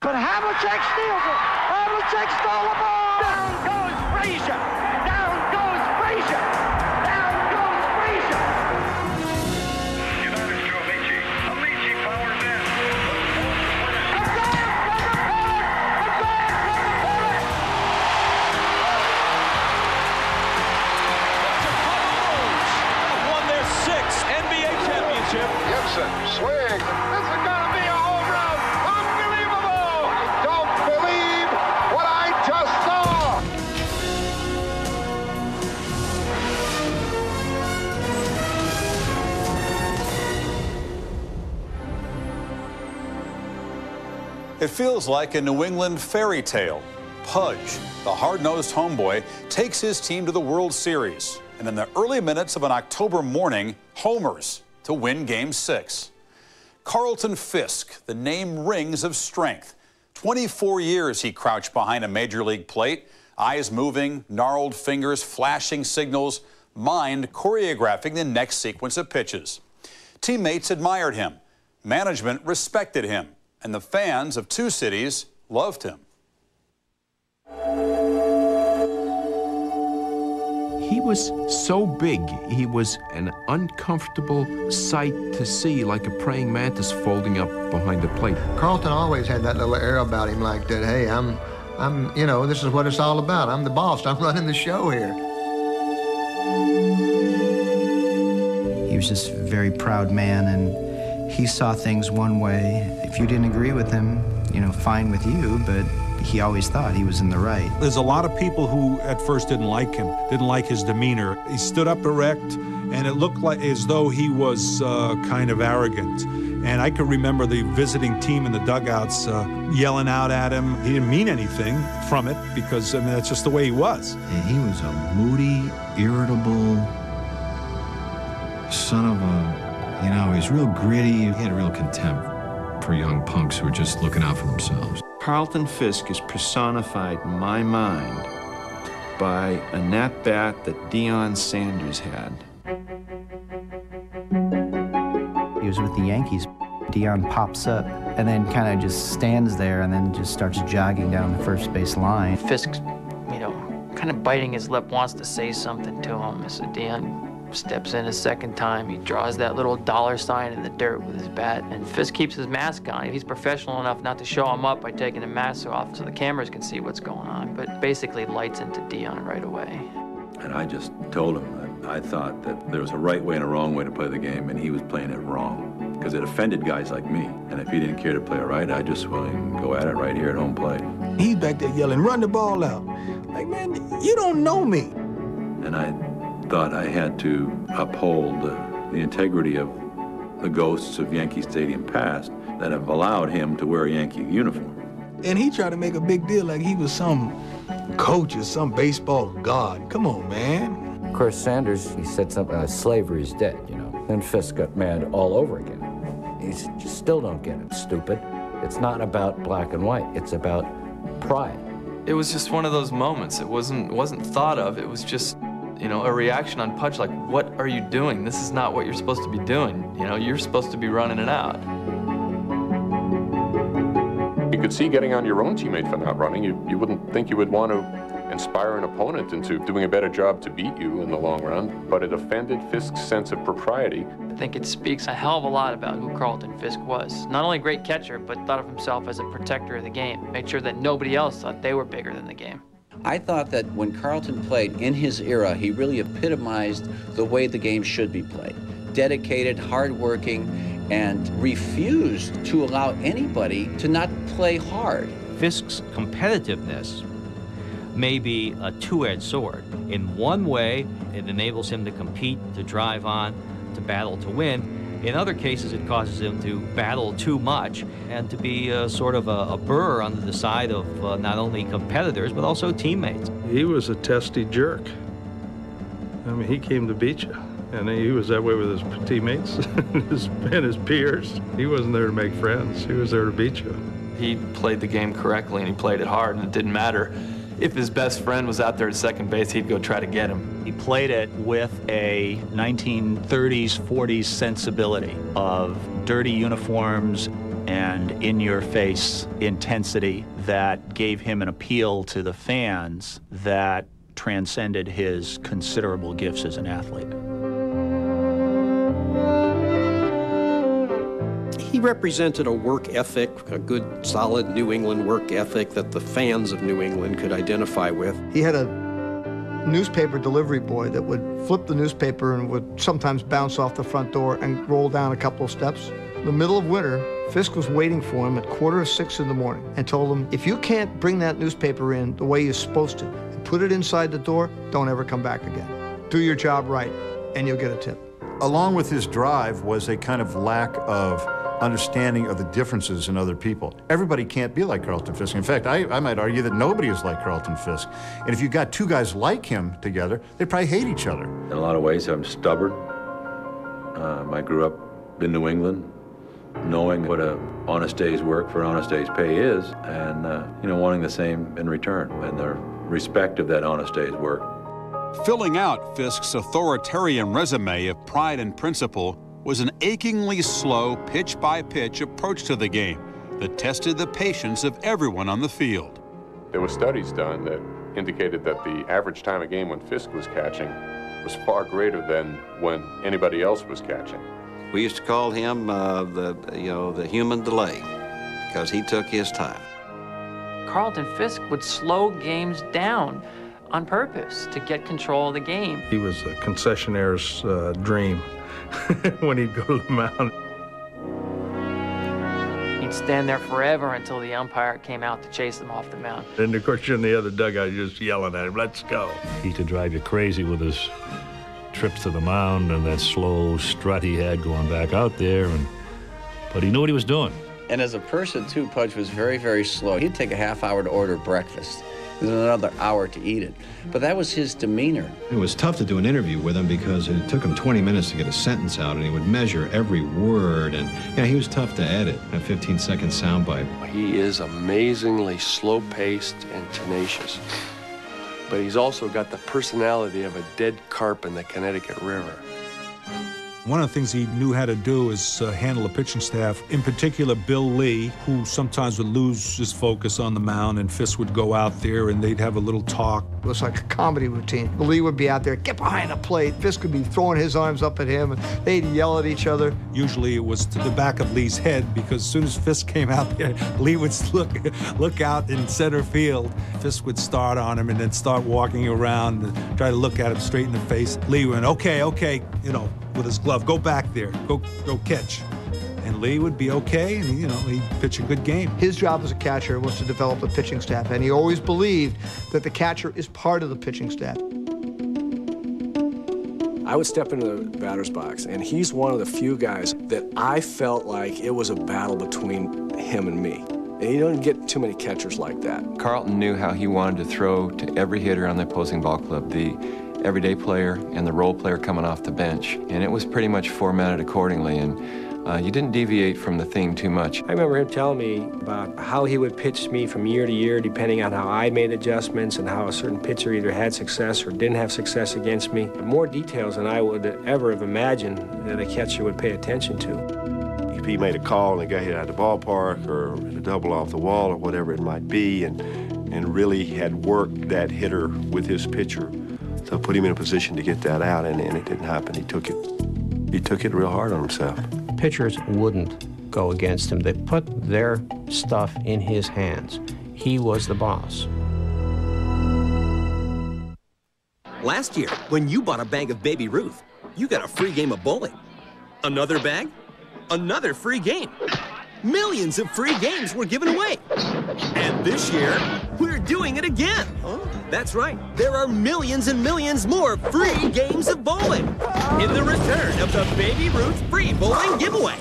But Havlicek steals it. Havlicek stole the ball. Down goes Frazier. Down goes Frazier. Down goes Frazier. Unitas to Amici. Amici powers in. A goal from the bullet. A goal from the bullet. The Chicago Bulls have won their 6th NBA championship. Gibson, swing. This is going to be a home run. Unbelievable. I don't believe what I just saw. It feels like a New England fairy tale. Pudge, the hard-nosed homeboy, takes his team to the World Series. And in the early minutes of an October morning, homers to win Game 6. Carlton Fisk, the name rings of strength. 24 years he crouched behind a major league plate, eyes moving, gnarled fingers flashing signals, mind choreographing the next sequence of pitches. Teammates admired him, management respected him, and the fans of two cities loved him. He was so big, he was an uncomfortable sight to see, like a praying mantis folding up behind the plate. Carlton always had that little air about him like that, hey, I'm, you know, this is what it's all about. I'm the boss, I'm running the show here. He was just a very proud man, and he saw things one way. If you didn't agree with him, you know, fine with you, but he always thought he was in the right. There's a lot of people who at first didn't like him, didn't like his demeanor. He stood up erect, and it looked like as though he was kind of arrogant. And I could remember the visiting team in the dugouts yelling out at him. He didn't mean anything from it because, I mean, that's just the way he was. And he was a moody, irritable son of a, you know, he was real gritty. He had real contempt for young punks who were just looking out for themselves. Carlton Fisk is personified in my mind by an at-bat that Deion Sanders had. He was with the Yankees. Deion pops up and then kind of just stands there and then just starts jogging down the first base line. Fisk's, you know, kind of biting his lip, wants to say something to him. So Deion steps in a second time. He draws that little dollar sign in the dirt with his bat, and Fisk keeps his mask on. He's professional enough not to show him up by taking the mask off so the cameras can see what's going on, but basically lights into Deion right away. And I just told him that I thought that there was a right way and a wrong way to play the game, and he was playing it wrong because it offended guys like me. And if he didn't care to play it right, I just willing to go at it right here at home plate. He's back there yelling, run the ball out. Like, man, you don't know me. And I thought I had to uphold the integrity of the ghosts of Yankee Stadium past that have allowed him to wear a Yankee uniform. And he tried to make a big deal like he was some coach or some baseball god. Come on, man. Of course, Sanders, he said something, slavery is dead, you know. Then Fisk got mad all over again. He said, you still don't get it, stupid. It's not about black and white, it's about pride. It was just one of those moments. It wasn't thought of, it was just, you know, a reaction on Pudge, like, what are you doing? This is not what you're supposed to be doing. You know, you're supposed to be running it out. You could see getting on your own teammate for not running. You wouldn't think you would want to inspire an opponent into doing a better job to beat you in the long run, but it offended Fisk's sense of propriety. I think it speaks a hell of a lot about who Carlton Fisk was. Not only a great catcher, but thought of himself as a protector of the game. Made sure that nobody else thought they were bigger than the game. I thought that when Carlton played in his era, he really epitomized the way the game should be played. Dedicated, hardworking, and refused to allow anybody to not play hard. Fisk's competitiveness may be a two-edged sword. In one way, it enables him to compete, to drive on, to battle to win. In other cases, it causes him to battle too much and to be sort of a burr on the side of not only competitors, but also teammates. He was a testy jerk. I mean, he came to beat you. And he was that way with his teammates and his peers. He wasn't there to make friends. He was there to beat you. He played the game correctly, and he played it hard, and it didn't matter. If his best friend was out there at second base, he'd go try to get him. He played it with a 1930s, 40s sensibility of dirty uniforms and in-your-face intensity that gave him an appeal to the fans that transcended his considerable gifts as an athlete. He represented a work ethic, a good, solid New England work ethic that the fans of New England could identify with. He had a newspaper delivery boy that would flip the newspaper and would sometimes bounce off the front door and roll down a couple of steps. In the middle of winter, Fisk was waiting for him at 5:45 in the morning and told him, if you can't bring that newspaper in the way you're supposed to and put it inside the door, don't ever come back again. Do your job right, and you'll get a tip. Along with his drive was a kind of lack of understanding of the differences in other people. Everybody can't be like Carlton Fisk. In fact, I might argue that nobody is like Carlton Fisk. And if you got two guys like him together, they probably hate each other. In a lot of ways, I'm stubborn. I grew up in New England, knowing what a honest day's work for honest day's pay is, and wanting the same in return, and the respect of that honest day's work. Filling out Fisk's authoritarian resume of pride and principle was an achingly slow, pitch-by-pitch approach to the game that tested the patience of everyone on the field. There were studies done that indicated that the average time a game when Fisk was catching was far greater than when anybody else was catching. We used to call him the human delay, because he took his time. Carlton Fisk would slow games down on purpose to get control of the game. He was a concessionaire's dream when he'd go to the mound. He'd stand there forever until the umpire came out to chase him off the mound. And of course, you're in the other dugout just yelling at him, let's go. He could drive you crazy with his trips to the mound and that slow strut he had going back out there, but he knew what he was doing. And as a person, too, Pudge was very, very slow. He'd take a half hour to order breakfast, then another hour to eat it. But that was his demeanor. It was tough to do an interview with him because it took him 20 minutes to get a sentence out, and he would measure every word, and he was tough to edit, a 15-second soundbite. He is amazingly slow-paced and tenacious. But he's also got the personality of a dead carp in the Connecticut River. One of the things he knew how to do is handle a pitching staff, in particular Bill Lee, who sometimes would lose his focus on the mound, and Fisk would go out there and they'd have a little talk. It was like a comedy routine. Lee would be out there, get behind the plate. Fisk would be throwing his arms up at him, and they'd yell at each other. Usually it was to the back of Lee's head, because as soon as Fisk came out there, Lee would look out in center field. Fisk would start on him and then start walking around and try to look at him straight in the face. Lee went, okay, with his glove, go back there, go catch. And Lee would be okay, and he'd pitch a good game. His job as a catcher was to develop the pitching staff, and he always believed that the catcher is part of the pitching staff. I would step into the batter's box, and he's one of the few guys that I felt like it was a battle between him and me. And you don't get too many catchers like that. Carlton knew how he wanted to throw to every hitter on the opposing ball club, the everyday player and the role player coming off the bench. And it was pretty much formatted accordingly, and you didn't deviate from the theme too much. I remember him telling me about how he would pitch me from year to year, depending on how I made adjustments and how a certain pitcher either had success or didn't have success against me. More details than I would ever have imagined that a catcher would pay attention to. If he made a call and the guy hit out the ballpark or hit a double off the wall or whatever it might be, and really had worked that hitter with his pitcher to put him in a position to get that out, and it didn't happen. He took it real hard on himself. Pitchers wouldn't go against him. They put their stuff in his hands. He was the boss. Last year, when you bought a bag of Baby Ruth, you got a free game of bowling. Another bag? Another free game. Millions of free games were given away. And this year, we're doing it again. That's right. There are millions and millions more free games of bowling in the return of the Baby Ruth Free Bowling Giveaway.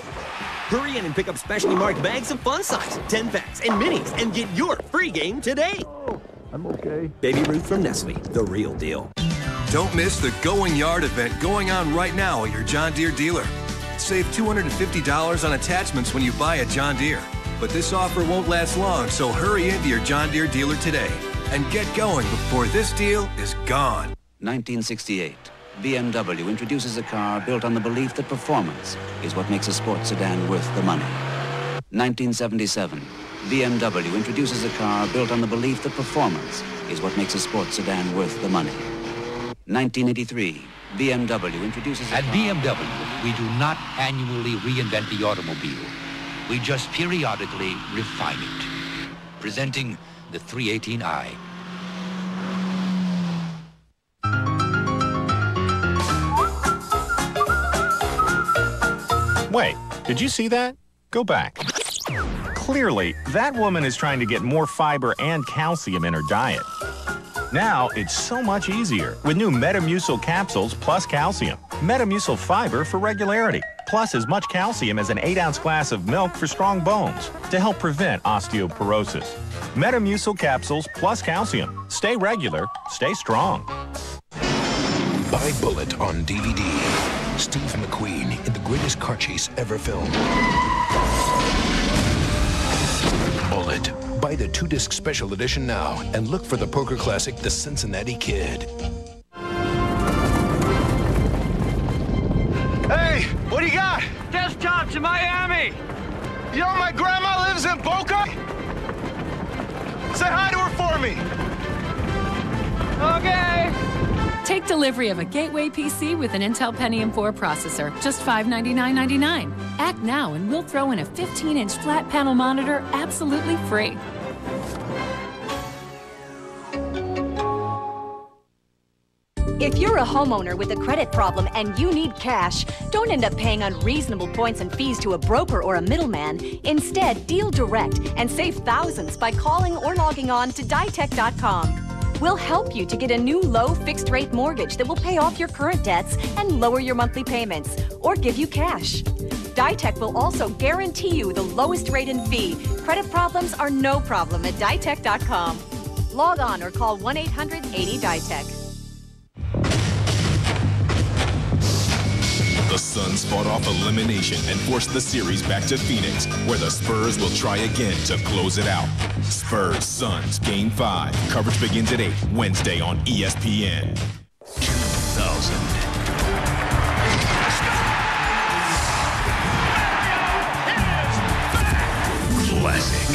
Hurry in and pick up specially marked bags of fun size, 10-packs, and minis, and get your free game today. I'm okay. Baby Ruth from Nestle, the real deal. Don't miss the Going Yard event going on right now at your John Deere dealer. Save $250 on attachments when you buy a John Deere. But this offer won't last long, so hurry into your John Deere dealer today and get going before this deal is gone. 1968. BMW introduces a car built on the belief that performance is what makes a sports sedan worth the money. 1977, BMW introduces a car built on the belief that performance is what makes a sports sedan worth the money. 1983, BMW introduces a At car... BMW, we do not annually reinvent the automobile. We just periodically refine it. Presenting the 318i. Wait, did you see that? Go back. Clearly, that woman is trying to get more fiber and calcium in her diet. Now, it's so much easier with new Metamucil capsules plus calcium. Metamucil fiber for regularity, plus as much calcium as an 8-ounce glass of milk for strong bones to help prevent osteoporosis. Metamucil capsules plus calcium. Stay regular, stay strong. Buy Bullet on DVD. Steve McQueen in the greatest car chase ever filmed. Bullet. Buy the 2-disc special edition now and look for the poker classic, The Cincinnati Kid. Hey, what do you got? Desk jobs in Miami. You know my grandma lives in Boca? Say hi to her for me. Okay. Take delivery of a Gateway PC with an Intel Pentium 4 processor, just $599.99. Act now and we'll throw in a 15-inch flat panel monitor absolutely free. If you're a homeowner with a credit problem and you need cash, don't end up paying unreasonable points and fees to a broker or a middleman. Instead, deal direct and save thousands by calling or logging on to Ditech.com. We'll help you to get a new low fixed-rate mortgage that will pay off your current debts and lower your monthly payments, or give you cash. Ditech will also guarantee you the lowest rate and fee. Credit problems are no problem at Ditech.com. Log on or call 1-800-80-DITECH. The Suns fought off elimination and forced the series back to Phoenix, where the Spurs will try again to close it out. Spurs-Suns Game 5. Coverage begins at 8, Wednesday on ESPN. 2000. Classic.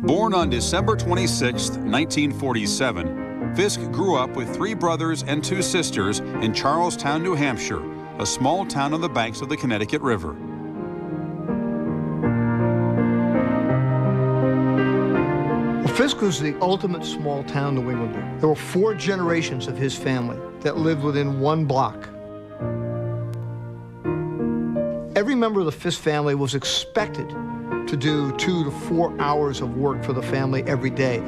Born on December 26, 1947, Fisk grew up with 3 brothers and 2 sisters in Charlestown, New Hampshire, a small town on the banks of the Connecticut River. Well, Fisk was the ultimate small-town New Englander. There were 4 generations of his family that lived within 1 block. Every member of the Fisk family was expected to do 2 to 4 hours of work for the family every day.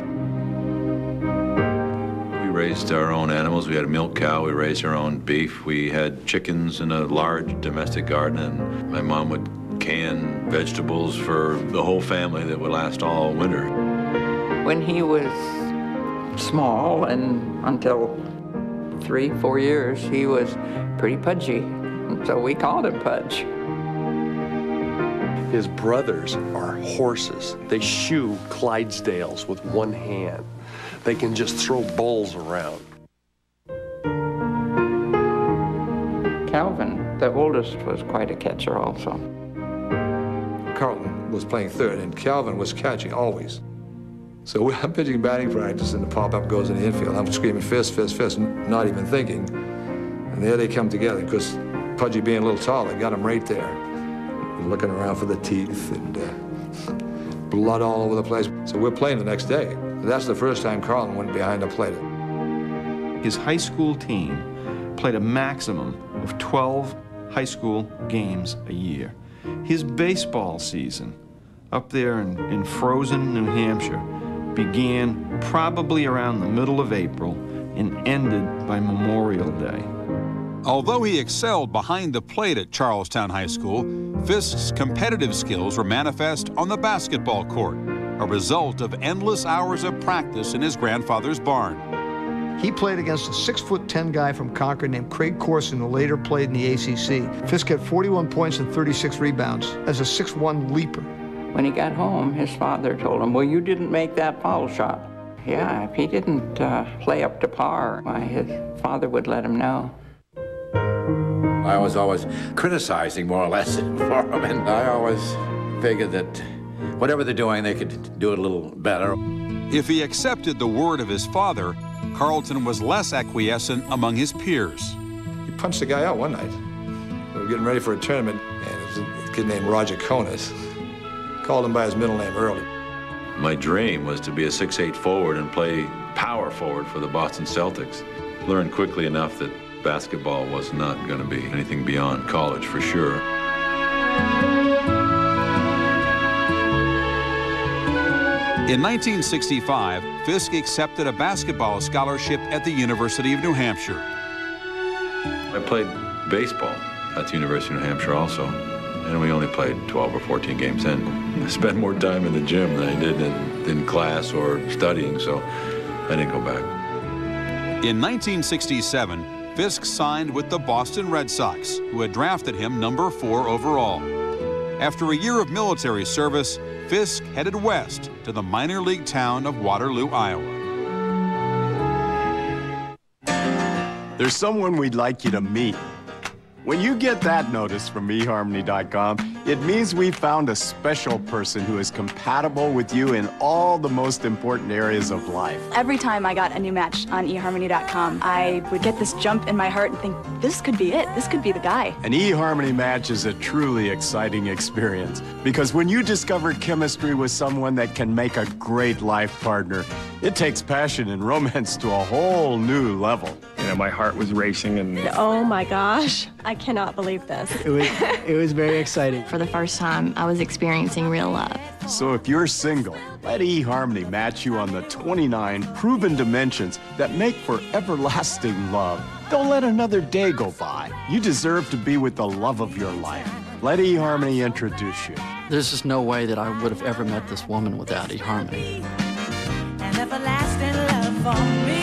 We raised our own animals. We had a milk cow. We raised our own beef. We had chickens in a large domestic garden, and my mom would can vegetables for the whole family that would last all winter. When he was small, and until 3-4 years, he was pretty pudgy, so we called him Pudge. His brothers are horses. They shoe Clydesdales with one hand. They can just throw balls around. Calvin, the oldest, was quite a catcher also. Carlton was playing third, and Calvin was catching always. So I'm pitching batting practice, and the pop-up goes in the infield. I'm screaming, Fisk, Fisk, Fisk, not even thinking. And there they come together, because Pudgy being a little taller got him right there. Looking around for the teeth, and blood all over the place. So we're playing the next day. That's the first time Carlton went behind the plate. His high school team played a maximum of 12 high school games a year. His baseball season up there in frozen New Hampshire began probably around the middle of April and ended by Memorial Day. Although he excelled behind the plate at Charlestown High School, Fisk's competitive skills were manifest on the basketball court, a result of endless hours of practice in his grandfather's barn. He played against a 6'10" guy from Concord named Craig Corson, who later played in the ACC. Fisk had 41 points and 36 rebounds as a 6'1" leaper. When he got home, his father told him, well, you didn't make that foul shot. Yeah, if he didn't play up to par, why, his father would let him know. I was always criticizing, more or less, for him, and I always figured that whatever they're doing, they could do it a little better. If he accepted the word of his father, Carlton was less acquiescent among his peers. He punched the guy out one night. We were getting ready for a tournament, and it was a kid named Roger Conis. Called him by his middle name early. My dream was to be a 6'8" forward and play power forward for the Boston Celtics. Learned quickly enough that basketball was not going to be anything beyond college for sure. In 1965, Fisk accepted a basketball scholarship at the University of New Hampshire. I played baseball at the University of New Hampshire also, and we only played 12 or 14 games in. I spent more time in the gym than I did in class or studying, so I didn't go back. In 1967, Fisk signed with the Boston Red Sox, who had drafted him number 4 overall. After a year of military service, Fisk headed west to the minor league town of Waterloo, Iowa. There's someone we'd like you to meet. When you get that notice from eHarmony.com, it means we found a special person who is compatible with you in all the most important areas of life. Every time I got a new match on eHarmony.com, I would get this jump in my heart and think, this could be it. This could be the guy. An eHarmony match is a truly exciting experience because when you discover chemistry with someone that can make a great life partner, it takes passion and romance to a whole new level. You know, my heart was racing and... Oh my gosh, I cannot believe this. It was very exciting. For the first time, I was experiencing real love. So if you're single, let eHarmony match you on the 29 proven dimensions that make for everlasting love. Don't let another day go by. You deserve to be with the love of your life. Let eHarmony introduce you. There's just no way that I would have ever met this woman without eHarmony. An everlasting love for me.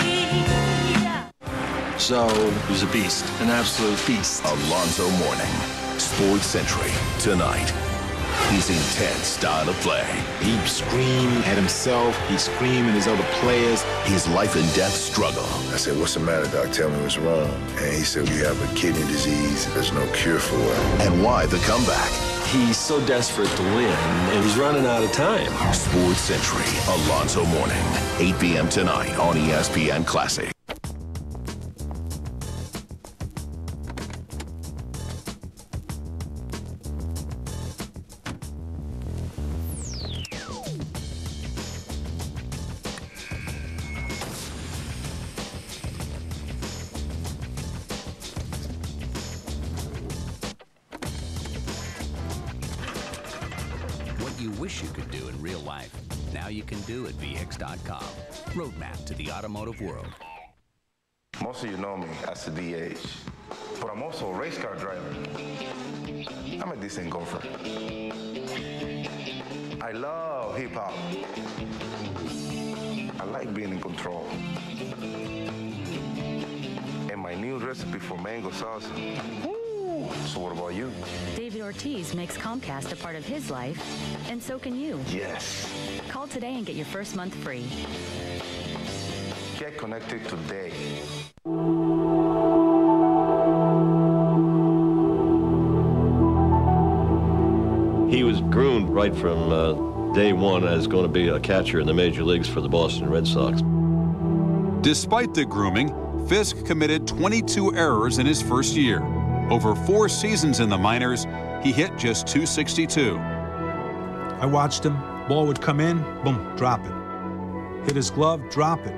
So, he's a beast, an absolute beast. Alonzo Mourning, Sports Century, tonight. His intense style of play. He screamed at himself, he screamed at his other players. His life and death struggle. I said, what's the matter, doc? Tell me what's wrong. And he said, you have a kidney disease. There's no cure for it. And why the comeback. He's so desperate to win, and he's running out of time. Sports Century, Alonzo Mourning, 8 p.m. tonight on ESPN Classic. You wish you could do in real life, now you can do at VX.com. Roadmap to the automotive world. Most of you know me as a DH, but I'm also a race car driver. I'm a decent golfer. I love hip hop. I like being in control. And my new recipe for mango salsa. So what about you? David Ortiz makes Comcast a part of his life, and so can you. Yes. Call today and get your first month free. Get connected today. He was groomed right from day one as going to be a catcher in the major leagues for the Boston Red Sox. Despite the grooming, Fisk committed 22 errors in his first year. Over 4 seasons in the minors, he hit just .262. I watched him. Ball would come in, boom, drop it. Hit his glove, drop it.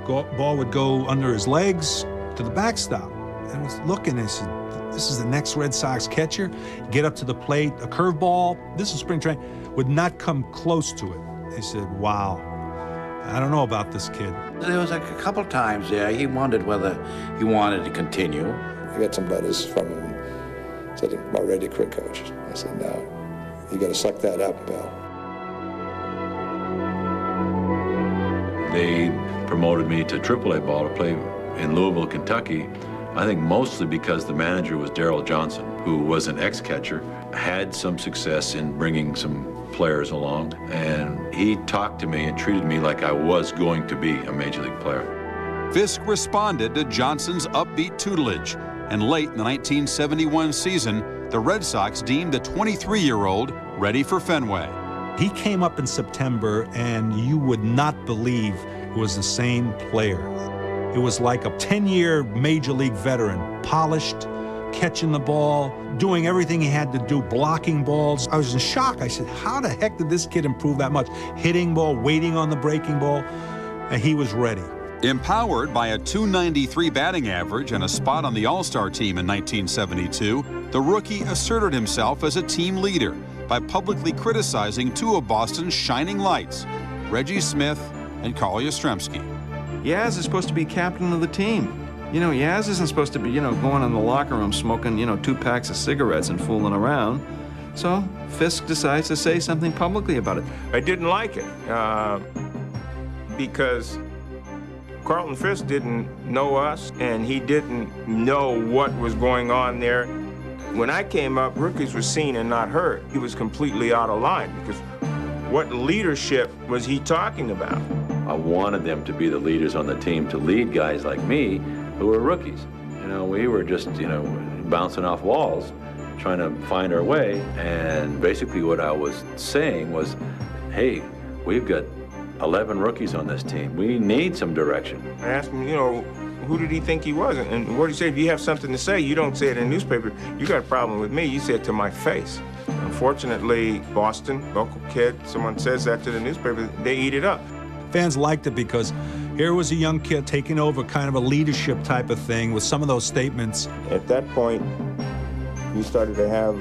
Ball would go under his legs to the backstop. I was looking, I said, this is the next Red Sox catcher. Get up to the plate, a curveball, this is spring training, would not come close to it. I said, wow, I don't know about this kid. There was a couple times there he wondered whether he wanted to continue. I got some letters from him and said, am I ready to quit, coach? I said, no, you got to suck that up, Bill. They promoted me to AAA ball to play in Louisville, Kentucky, I think mostly because the manager was Darryl Johnson, who was an ex-catcher, had some success in bringing some players along, and he talked to me and treated me like I was going to be a major league player. Fisk responded to Johnson's upbeat tutelage, and late in the 1971 season, the Red Sox deemed the 23-year-old ready for Fenway. He came up in September, and you would not believe it was the same player. It was like a 10-year major league veteran, polished, catching the ball, doing everything he had to do, blocking balls. I was in shock. I said, how the heck did this kid improve that much? Hitting ball, waiting on the breaking ball, and he was ready. Empowered by a .293 batting average and a spot on the All-Star team in 1972, the rookie asserted himself as a team leader by publicly criticizing two of Boston's shining lights, Reggie Smith and Carl Yastrzemski. Yaz is supposed to be captain of the team. You know, Yaz isn't supposed to be, going in the locker room smoking, 2 packs of cigarettes and fooling around. So Fisk decides to say something publicly about it. I didn't like it because Carlton Fisk didn't know us, and he didn't know what was going on there. When I came up, rookies were seen and not heard. He was completely out of line because what leadership was he talking about? I wanted them to be the leaders on the team, to lead guys like me who were rookies. We were just, bouncing off walls, trying to find our way. And basically what I was saying was, hey, we've got 11 rookies on this team. We need some direction. I asked him, who did he think he was? And what did he say? If you have something to say, you don't say it in the newspaper. You got a problem with me, you say it to my face. Unfortunately, Boston, local kid, someone says that to the newspaper, they eat it up. Fans liked it because here was a young kid taking over kind of a leadership type of thing with some of those statements. At that point, we started to have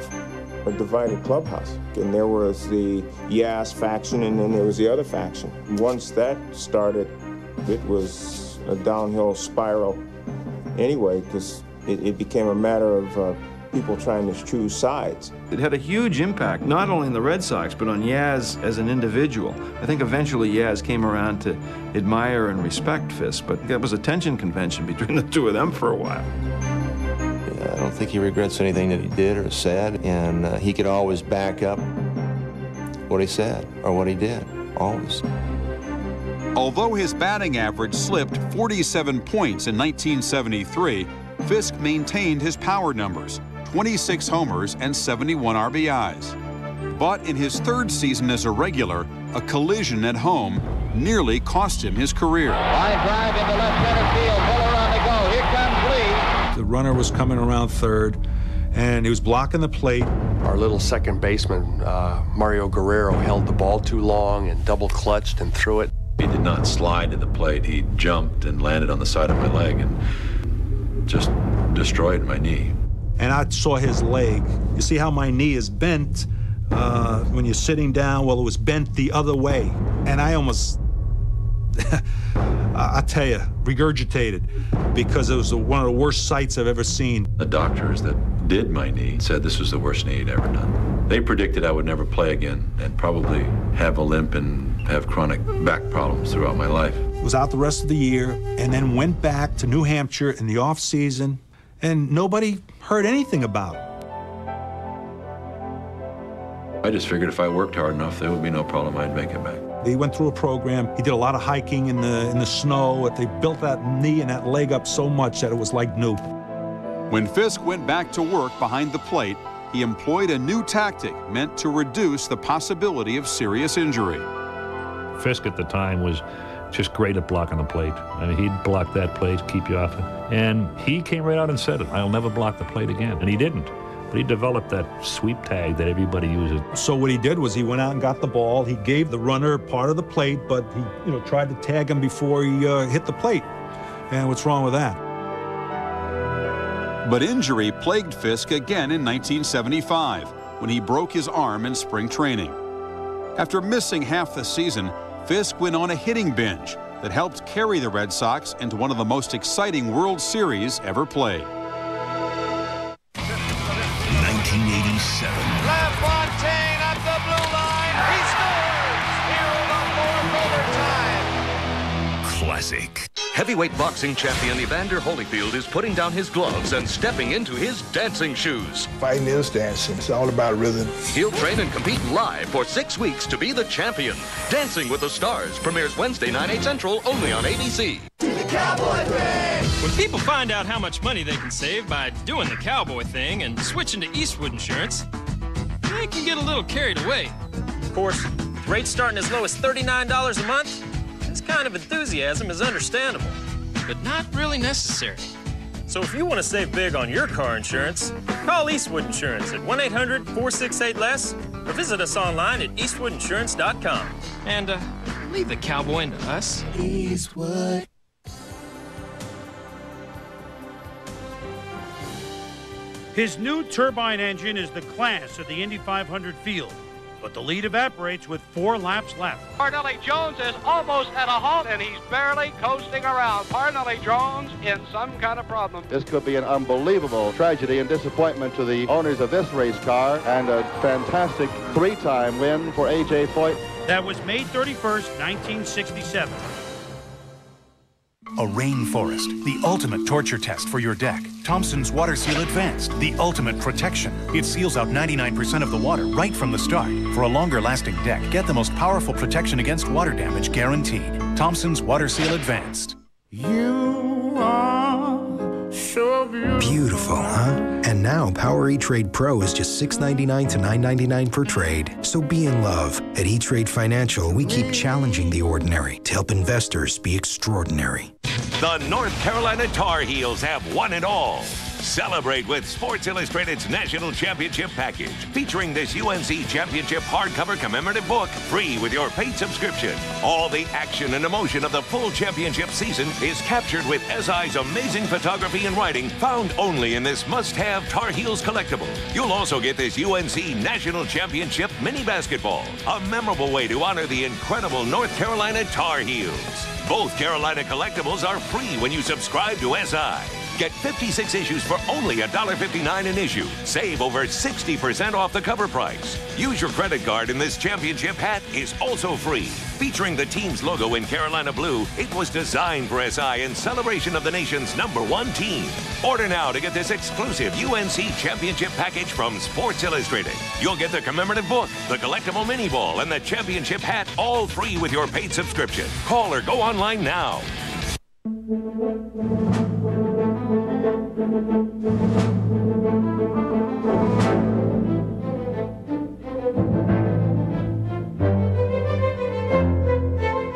a divided clubhouse. And there was the Yaz faction, and then there was the other faction. Once that started, it was a downhill spiral anyway, because it became a matter of people trying to choose sides. It had a huge impact, not only on the Red Sox, but on Yaz as an individual. I think eventually Yaz came around to admire and respect Fisk, but that was a tension convention between the two of them for a while. I don't think he regrets anything that he did or said, and he could always back up what he said or what he did, always. Although his batting average slipped 47 points in 1973, Fisk maintained his power numbers, 26 homers and 71 RBIs. But in his third season as a regular, a collision at home nearly cost him his career. Line drive into left center field. Miller on the go. Here comes Lee. The runner was coming around third, and he was blocking the plate. Our little second baseman, Mario Guerrero, held the ball too long and double clutched and threw it. He did not slide to the plate. He jumped and landed on the side of my leg and just destroyed my knee. And I saw his leg. You see how my knee is bent when you're sitting down? Well, it was bent the other way. And I almost, I tell you, regurgitated, because it was one of the worst sights I've ever seen. The doctors that did my knee said this was the worst knee he'd ever done. They predicted I would never play again and probably have a limp and have chronic back problems throughout my life. Was out the rest of the year and then went back to New Hampshire in the off season, and nobody heard anything about it. I just figured if I worked hard enough, there would be no problem. I'd make it back. He went through a program. He did a lot of hiking in the snow. They built that knee and that leg up so much that it was like new. When Fisk went back to work behind the plate, he employed a new tactic meant to reduce the possibility of serious injury. Fisk at the time was just great at blocking the plate. I mean, he'd block that plate, keep you off it. And he came right out and said it, I'll never block the plate again. And he didn't. But he developed that sweep tag that everybody uses. So what he did was he went out and got the ball. He gave the runner part of the plate, but he tried to tag him before he hit the plate. And what's wrong with that? But injury plagued Fisk again in 1975, when he broke his arm in spring training. After missing half the season, Fisk went on a hitting binge that helped carry the Red Sox into one of the most exciting World Series ever played. 1987. LaFontaine at the blue line. He scores! Here in the fourth overtime. Classic. Heavyweight boxing champion Evander Holyfield is putting down his gloves and stepping into his dancing shoes. Fighting is dancing. It's all about rhythm. He'll train and compete live for 6 weeks to be the champion. Dancing with the Stars premieres Wednesday, 9/8 Central, only on ABC. When people find out how much money they can save by doing the cowboy thing and switching to Eastwood Insurance, they can get a little carried away. Of course, rates starting as low as $39 a month, this kind of enthusiasm is understandable, but not really necessary. So if you want to save big on your car insurance, call Eastwood Insurance at 1-800-468-LESS or visit us online at eastwoodinsurance.com. And leave the cowboy to us. Eastwood. His new turbine engine is the class of the Indy 500 field, but the lead evaporates with 4 laps left. Parnelli Jones is almost at a halt, and he's barely coasting around. Parnelli Jones in some kind of problem. This could be an unbelievable tragedy and disappointment to the owners of this race car, and a fantastic 3-time win for A.J. Foyt. That was May 31st, 1967. A rainforest, the ultimate torture test for your deck. Thompson's Water Seal Advanced, the ultimate protection. It seals out 99% of the water right from the start. For a longer lasting deck, get the most powerful protection against water damage guaranteed. Thompson's Water Seal Advanced. You are so beautiful. Beautiful, huh? And now Power E-Trade Pro is just $6.99 to $9.99 per trade. So be in love. At E-Trade Financial, we keep challenging the ordinary to help investors be extraordinary. The North Carolina Tar Heels have won it all. Celebrate with Sports Illustrated's National Championship Package, featuring this UNC Championship hardcover commemorative book, free with your paid subscription. All the action and emotion of the full championship season is captured with SI's amazing photography and writing, found only in this must-have Tar Heels collectible. You'll also get this UNC National Championship mini basketball, a memorable way to honor the incredible North Carolina Tar Heels. Both Carolina collectibles are free when you subscribe to SI. Get 56 issues for only $1.59 an issue. Save over 60% off the cover price. Use your credit card, and this championship hat is also free. Featuring the team's logo in Carolina blue, it was designed for SI in celebration of the nation's #1 team. Order now to get this exclusive UNC Championship package from Sports Illustrated. You'll get the commemorative book, the collectible mini ball, and the championship hat, all free with your paid subscription. Call or go online now.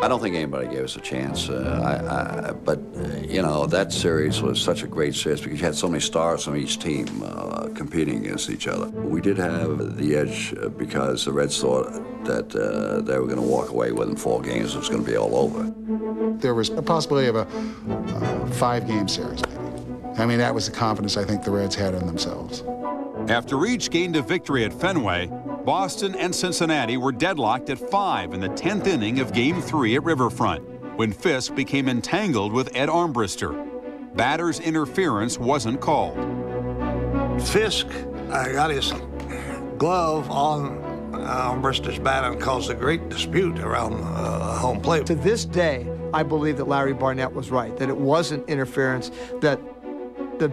I don't think anybody gave us a chance, but you know, that series was such a great series because you had so many stars from each team competing against each other. We did have the edge because the Reds thought that they were going to walk away within 4 games. It was going to be all over. There was a possibility of a 5-game series, maybe. I mean, that was the confidence I think the Reds had in themselves. After each gained a victory at Fenway, Boston and Cincinnati were deadlocked at 5 in the 10th inning of Game 3 at Riverfront, when Fisk became entangled with Ed Armbruster. Batter's interference wasn't called. Fisk got his glove on Armbruster's bat and caused a great dispute around home plate. To this day, I believe that Larry Barnett was right, that it wasn't interference, that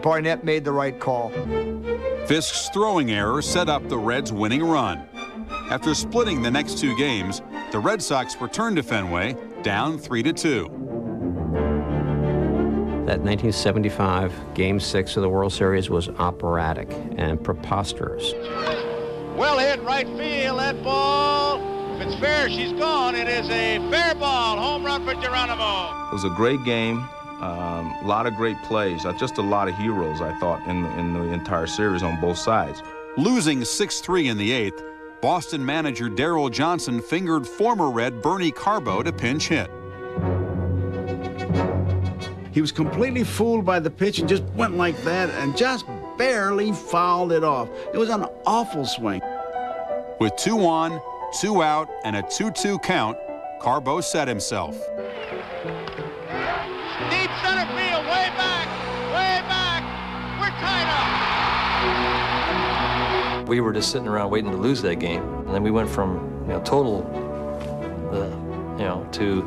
Barnett made the right call. Fisk's throwing error set up the Reds' winning run. After splitting the next 2 games, the Red Sox returned to Fenway, down 3-2. That 1975 Game 6 of the World Series was operatic and preposterous. Well hit right field, that ball. If it's fair, she's gone. It is a fair ball. Home run for Geronimo. It was a great game. A lot of great plays, just a lot of heroes, I thought, in the entire series on both sides. Losing 6-3 in the 8th, Boston manager Darrell Johnson fingered former Red Bernie Carbo to pinch hit. He was completely fooled by the pitch and just went like that and just barely fouled it off. It was an awful swing. With 2 on, 2 out, and a 2-2 count, Carbo set himself. Deep center field, way back, we're tied up. We were just sitting around waiting to lose that game, and then we went from total to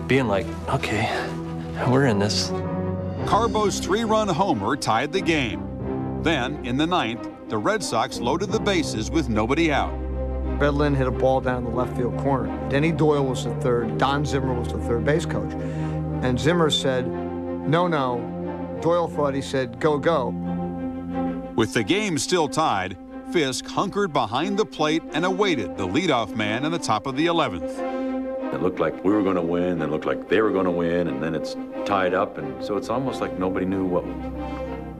being like, okay, We're in this. Carbo's 3-run homer tied the game. Then, in the 9th, the Red Sox loaded the bases with nobody out. Red Lynn hit a ball down the left field corner. Denny Doyle was the third. Don Zimmer was the third base coach. And Zimmer said, no, no. Doyle thought he said, go, go. With the game still tied, Fisk hunkered behind the plate and awaited the leadoff man in the top of the 11th. It looked like we were going to win, and it looked like they were going to win, and then it's tied up, and so it's almost like nobody knew what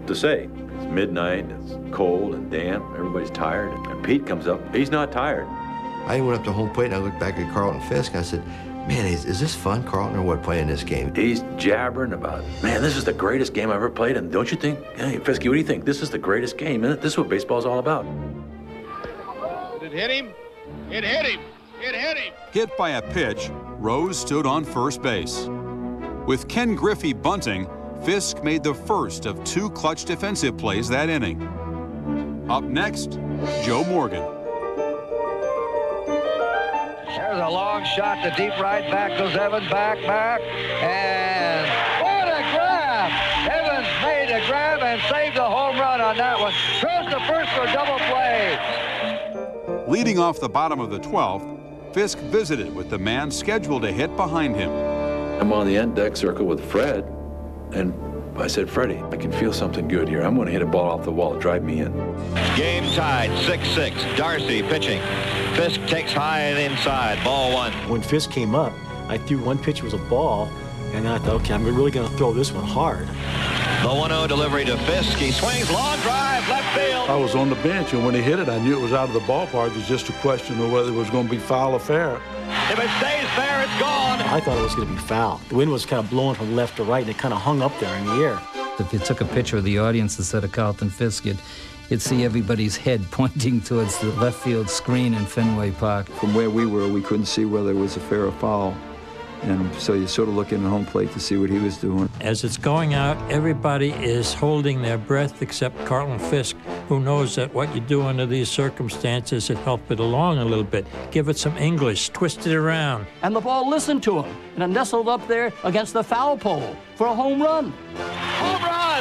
to say. It's midnight, it's cold and damp, everybody's tired, and Pete comes up. He's not tired. I went up to home plate and I looked back at Carlton Fisk and I said, man, is this fun, Carlton, or what, playing this game? He's jabbering about, man, this is the greatest game I've ever played, and don't you think, hey, Fisky, what do you think? This is the greatest game, isn't it? This is what baseball's all about. Did it hit him? It hit him! It hit him! Hit by a pitch, Rose stood on first base. With Ken Griffey bunting, Fisk made the first of 2 clutch defensive plays that inning. Up next, Joe Morgan. There's a long shot to deep right. Back goes Evans. Back. And what a grab! Evans made a grab and saved a home run on that one. Throws the first for a double play. Leading off the bottom of the 12th, Fisk visited with the man scheduled to hit behind him. I'm on the end deck circle with Fred, and I said, Freddie, I can feel something good here. I'm going to hit a ball off the wall, drive me in. Game tied, 6-6. Darcy pitching. Fisk takes high and inside, ball 1. When Fisk came up, I threw one pitch, it was a ball, and I thought, okay, I'm really going to throw this one hard. The 1-0 delivery to Fisk. He swings, long drive, left field. I was on the bench, and when he hit it, I knew it was out of the ballpark. It was just a question of whether it was going to be foul or fair. If it stays fair, it's gone. I thought it was going to be foul. The wind was kind of blowing from left to right, and it kind of hung up there in the air. If you took a picture of the audience instead of Carlton Fisk, you'd see everybody's head pointing towards the left field screen in Fenway Park. From where we were, we couldn't see whether it was a fair or foul. And so you sort of look in the home plate to see what he was doing. As it's going out, everybody is holding their breath except Carlton Fisk, who knows that what you do under these circumstances is help it along a little bit. Give it some English, twist it around. And the ball listened to him, and it nestled up there against the foul pole for a home run. Home run!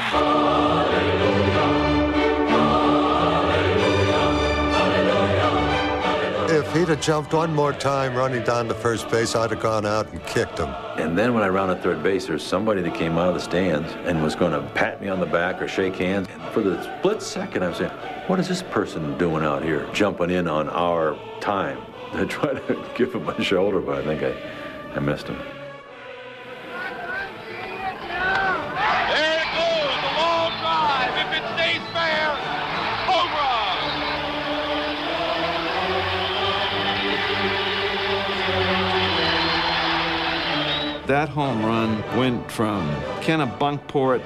If he'd have jumped one more time running down to first base, I'd have gone out and kicked him. And then when I rounded third base, there's somebody that came out of the stands and was going to pat me on the back or shake hands. And for the split second, I was saying, what is this person doing out here, jumping in on our time? I tried to give him my shoulder, but I think I missed him. There it goes, the long drive. If it stays fair, home run! That home run went from Kennebunkport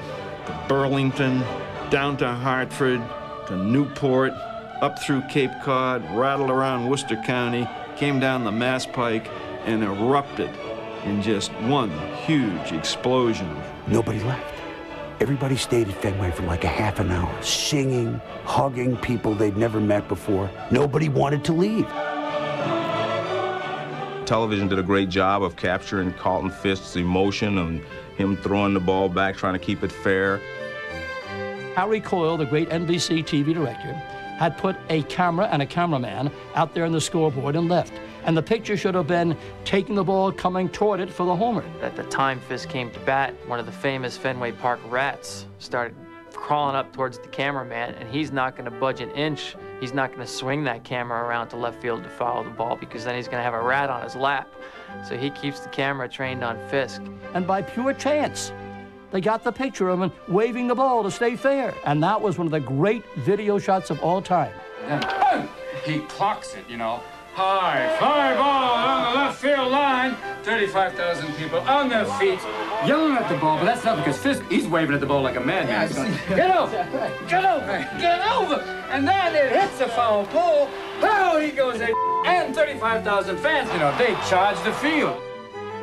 to Burlington, down to Hartford, to Newport, up through Cape Cod, rattled around Worcester County, came down the Mass Pike, and erupted in just one huge explosion. Nobody left. Everybody stayed at Fenway for like a half an hour, singing, hugging people they'd never met before. Nobody wanted to leave. Television did a great job of capturing Carlton Fisk's emotion and him throwing the ball back, trying to keep it fair. Harry Coyle, the great NBC TV director, had put a camera and a cameraman out there on the scoreboard and left. And the picture should have been taking the ball, coming toward it for the homer. At the time Fisk came to bat, one of the famous Fenway Park rats started crawling up towards the cameraman, and he's not going to budge an inch. He's not going to swing that camera around to left field to follow the ball, because then he's going to have a rat on his lap. So he keeps the camera trained on Fisk. And by pure chance, they got the picture of him waving the ball to stay fair. And that was one of the great video shots of all time. And he clocks it, you know. High fly ball on the left field line. 35,000 people on their feet, yelling at the ball, but that's not because Fisk, he's waving at the ball like a madman. He's going, get over, get over, get over. And then it hits the foul pole. Oh, he goes in. And 35,000 fans, you know, they charge the field.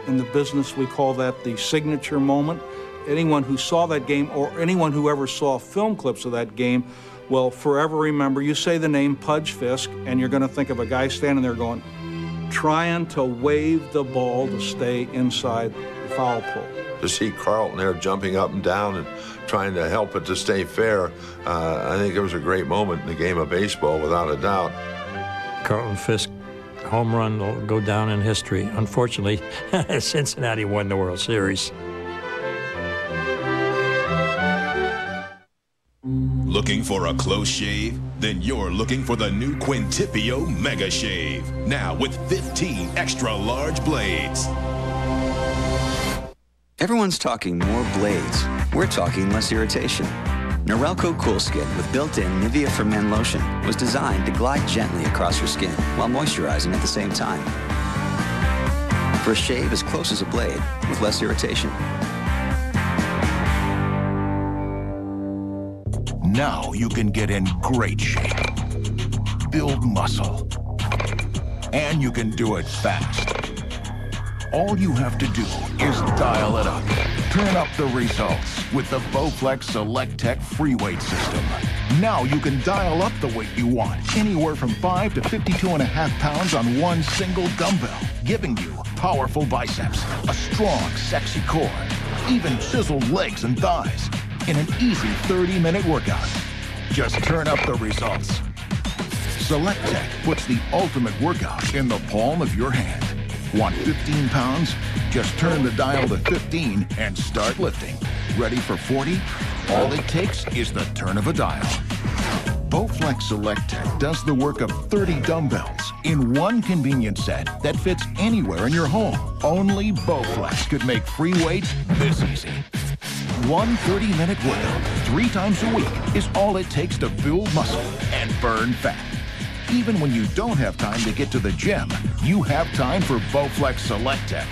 In the business, we call that the signature moment. Anyone who saw that game or anyone who ever saw film clips of that game will forever remember. You say the name Pudge Fisk, and you're going to think of a guy standing there going, trying to wave the ball to stay inside the foul pole. to see Carlton there jumping up and down and trying to help it to stay fair, I think it was a great moment in the game of baseball, without a doubt. Carlton Fisk home run will go down in history. Unfortunately, Cincinnati won the World Series. Looking for a close shave? Then you're looking for the new Quintipio Mega Shave. Now with 15 extra large blades. Everyone's talking more blades. We're talking less irritation. Norelco Cool Skin with built-in Nivea for Men lotion was designed to glide gently across your skin while moisturizing at the same time. For a shave as close as a blade with less irritation. Now you can get in great shape, build muscle, and you can do it fast. All you have to do is dial it up. Turn up the results with the Bowflex Select Tech free weight system. Now you can dial up the weight you want, anywhere from 5 to 52.5 pounds on one single dumbbell, giving you powerful biceps, a strong, sexy core, even chiseled legs and thighs in an easy 30-minute workout. Just turn up the results. Select Tech puts the ultimate workout in the palm of your hand. Want 15 pounds? Just turn the dial to 15 and start lifting. Ready for 40? All it takes is the turn of a dial. Bowflex Select Tech does the work of 30 dumbbells in one convenient set that fits anywhere in your home. Only Bowflex could make free weights this easy. One 30-minute workout 3 times a week is all it takes to build muscle and burn fat. Even when you don't have time to get to the gym, you have time for Bowflex Select Tech.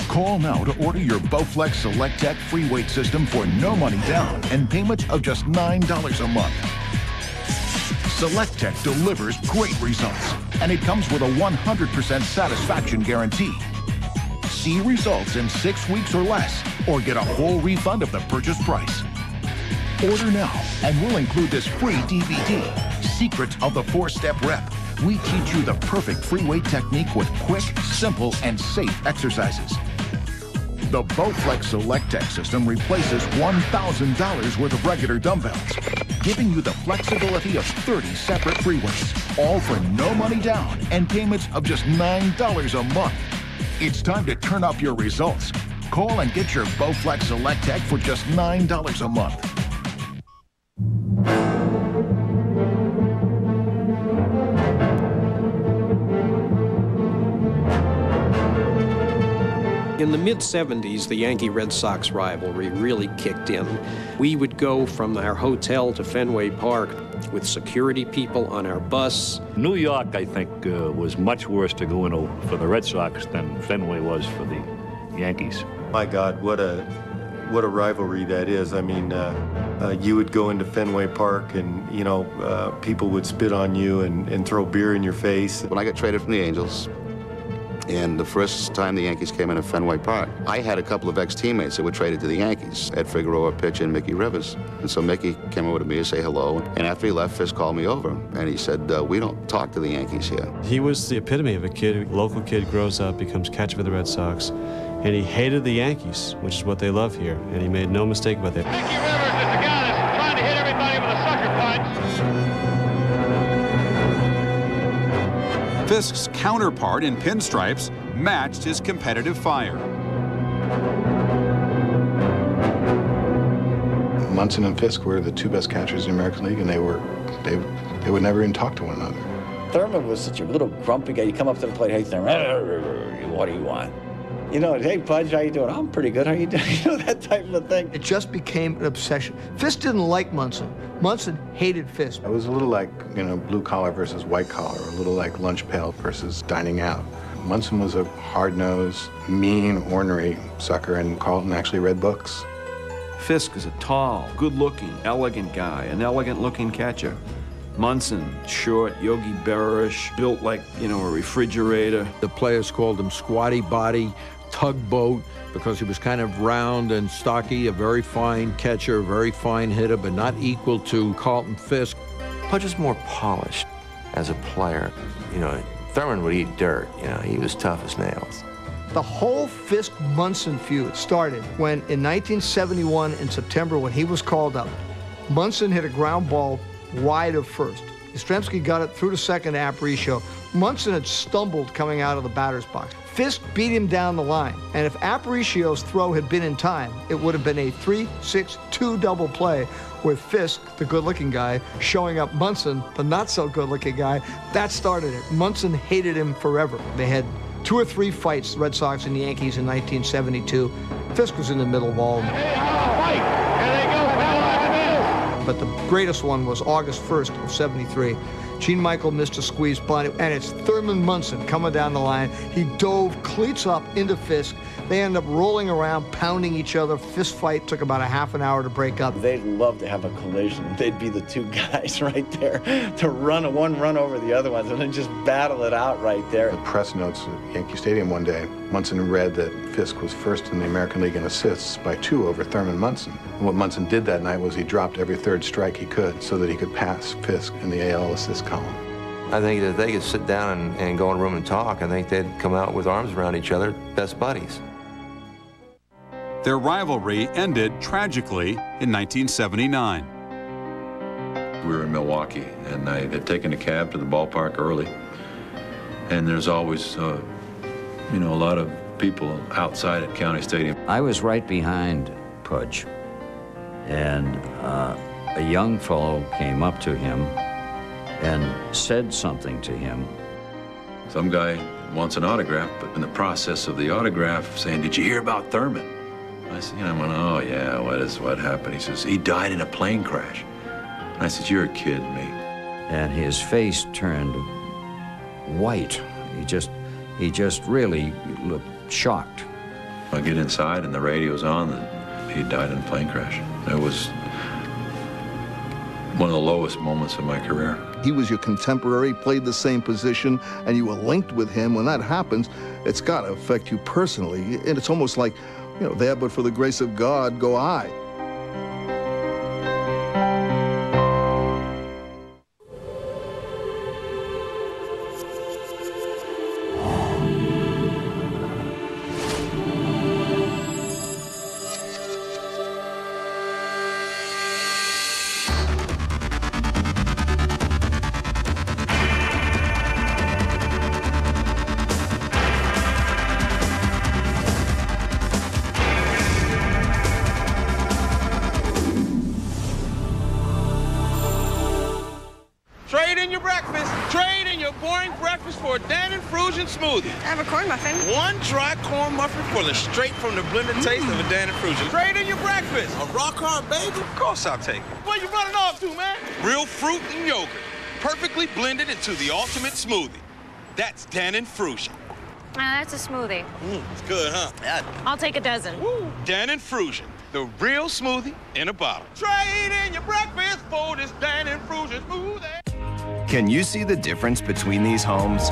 Call now to order your Bowflex Select Tech free weight system for no money down and payments of just $9 a month. Select Tech delivers great results, and it comes with a 100% satisfaction guarantee. See results in 6 weeks or less, or get a full refund of the purchase price. Order now, and we'll include this free DVD, Secrets of the 4-Step Rep. We teach you the perfect free weight technique with quick, simple, and safe exercises. The Bowflex Select Tech system replaces $1,000 worth of regular dumbbells, giving you the flexibility of 30 separate free weights, all for no money down and payments of just $9 a month. It's time to turn up your results. Call and get your Bowflex Select Tech for just $9 a month. In the mid-'70s, the Yankee-Red Sox rivalry really kicked in. We would go from our hotel to Fenway Park with security people on our bus. New York, I think, was much worse to go into for the Red Sox than Fenway was for the Yankees. My God, what a rivalry that is. I mean, you would go into Fenway Park and, you know, people would spit on you and throw beer in your face. When I got traded from the Angels, and the first time the Yankees came into Fenway Park, I had a couple of ex-teammates that were traded to the Yankees, Ed Figueroa pitching, Mickey Rivers. And so Mickey came over to me to say hello. And after he left, Fisk called me over, and he said, we don't talk to the Yankees here. He was the epitome of a kid, local kid, grows up, becomes catcher for the Red Sox, and he hated the Yankees, which is what they love here, and he made no mistake about that. Mickey Rivers is the guy that's trying to hit everybody with a sucker punch. Fisk's counterpart in pinstripes matched his competitive fire. Munson and Fisk were the 2 best catchers in the American League, and they would never even talk to one another. Thurman was such a little grumpy guy. You come up to the plate, hey Thurman, what do you want? You know, hey Pudge, how you doing? I'm pretty good. How you doing? You know, that type of thing. It just became an obsession. Fisk didn't like Munson. Munson hated Fisk. It was a little like, you know, blue collar versus white collar, a little like lunch pail versus dining out. Munson was a hard-nosed, mean, ornery sucker, and Carlton actually read books. Fisk is a tall, good-looking, elegant guy, an elegant-looking catcher. Munson, short, Yogi Berra-ish, built like, you know, a refrigerator. The players called him squatty body, tugboat, because he was kind of round and stocky, a very fine catcher, a very fine hitter, but not equal to Carlton Fisk. Pudge was more polished as a player. You know, Thurman would eat dirt. You know, he was tough as nails. The whole Fisk-Munson feud started when, in 1971, in September, when he was called up, Munson hit a ground ball wide of first. Yastrzemski got it through to second to Aparicio. Munson had stumbled coming out of the batter's box. Fisk beat him down the line, and if Aparicio's throw had been in time, it would have been a 3-6-2 double play with Fisk, the good-looking guy, showing up Munson, the not-so-good-looking guy. That started it. Munson hated him forever. They had 2 or 3 fights, the Red Sox and the Yankees, in 1972. Fisk was in the middle of all of them. But the greatest one was August 1st of 73. Gene Michael missed a squeeze bunt, and it's Thurman Munson coming down the line. He dove cleats up into Fisk. They end up rolling around, pounding each other. Fist fight took about a half an hour to break up. They'd love to have a collision. They'd be the two guys right there to run one run over the other ones and then just battle it out right there. The press notes at Yankee Stadium one day, Munson read that Fisk was first in the American League in assists by 2 over Thurman Munson. And what Munson did that night was he dropped every third strike he could so that he could pass Fisk in the AL assist column. I think that they could sit down and go in a room and talk. I think they'd come out with arms around each other, best buddies. Their rivalry ended tragically in 1979. We were in Milwaukee, and I had taken a cab to the ballpark early. And there's always, a lot of people outside at County Stadium. I was right behind Pudge, and a young fellow came up to him and said something to him. Some guy wants an autograph, but in the process of the autograph, saying, "Did you hear about Thurman?" I said, I went, "Oh yeah, what happened?" He says, "He died in a plane crash." And I said, "You're kidding me." And his face turned white. He just really looked shocked. I get inside and the radio's on that he died in a plane crash. It was one of the lowest moments of my career. He was your contemporary, played the same position, and you were linked with him. When that happens, it's got to affect you personally. And it's almost like, there but for the grace of God go I. Trade in your breakfast. Trade in your boring breakfast for a Dan and Frusion smoothie. I have a corn muffin. One dry corn muffin for the straight from the blended taste of a Dan and Frusion. Trade in your breakfast. A rock hard bagel? Of course I'll take it. Where you running off to, man? Real fruit and yogurt. Perfectly blended into the ultimate smoothie. That's Dan and Frusion. That's a smoothie. It's good, huh? Yeah. I'll take a dozen. Woo. Dan and Frusion, the real smoothie in a bottle. Trade in your breakfast for this Dan and Frusion smoothie. Can you see the difference between these homes?